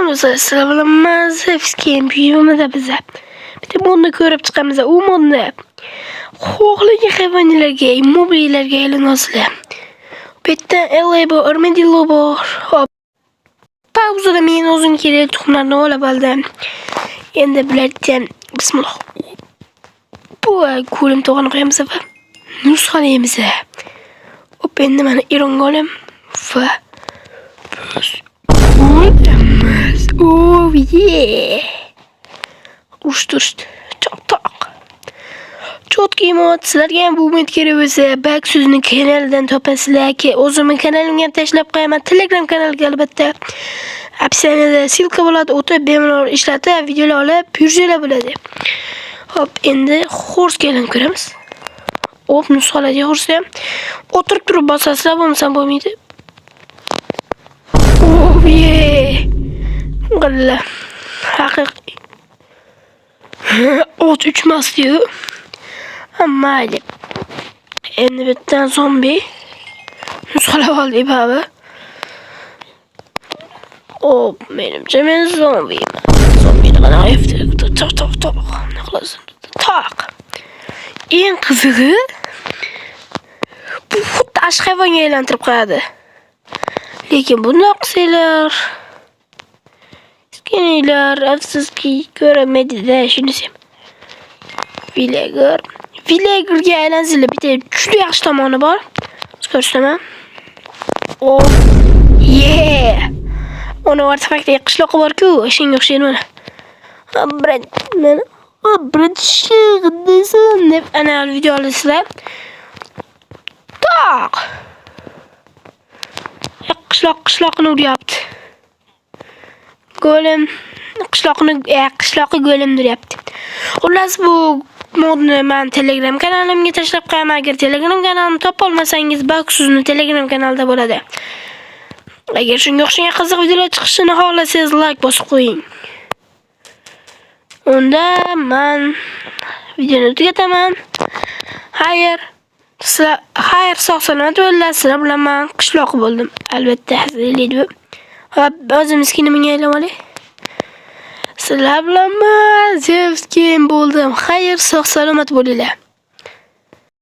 Hamıza sıralamanız hepsken büyüğümüzde bize. Bir de bunu görüp çıkamıza umudla. Xoğlayan hayvanlarga, mobilyalarga aylanasizlar. Bu yerda elay bor, armadillo bor. Hop. Pauzada men o'zim kerak tuxumlarni olib oldim. Endi bulardan bismillah. Bu ko'lim to'g'rini qo'yamiz va nusxalaymiz. Hop, endi mana ironga olam va ko'ramiz. Oh yeah. Ushturst. Tok. Chotki mod sizlarga ham bu umid kerak bo'lsa, bak sizni kanaldan topasizlar ki o'zimning kanalimga ham tashlab qo'yaman. Telegram kanaliga albatta. Opsiyada silka bo'ladi, o'tib bemalol ishlatib, videolar olib yurishlar bo'ladi. Hop, endi xors kelin ko'ramiz. Hop, nusxalarga xorsa ham o'tirib turib bosasizlar bo'lmasa bo'lmaydi. Oh yeah. Qilla. Haqiqiy. Ot uçmaz diyor. Mayli. Endi bittan zombi. Nusxalab oldik baba. Hop, menimcha men zombiyman. Zombini qanaqa aytdi? Tok. Ne qilasan? Tok. Eng qizig'i bu xuddi ash hayvonga aylantirib qo'yadi. Lekin bunday qilsanglar kenaylar afsuski ko'rmaydi-da, shunisi. Villagerga aylansizlar, bitta juda yaxshi tomoni bor. Ko'rsataman. Oh yeah. Ona artefaktdagi qishloq bor-ku, shunga o'xshaydi mana. Birinchi qildim deb ana video olasizlar. Tok. Qishloqni uryapti. Golem qishloqi golem duryapti. Xullas bu modni men Telegram kanalimga tashlab qo'yaman. Agar Telegram kanalimni topa olmasangiz, bak sizni Telegram kanalida bo'ladi. Agar shunga o'xshagan qiziq videolar chiqishini xohlasangiz, like bosib qo'ying. Unda men videoni tugataman. Xayr, sog'-salomat bo'linglar. Sizlar bilan men qishloq bo'ldim. Albatta, hazillaydi. Hop, o'zimiz kinimga aylab olay. Sizlar bilan men Zevskin bo'ldim. Xayr, sog'-salomat bo'linglar.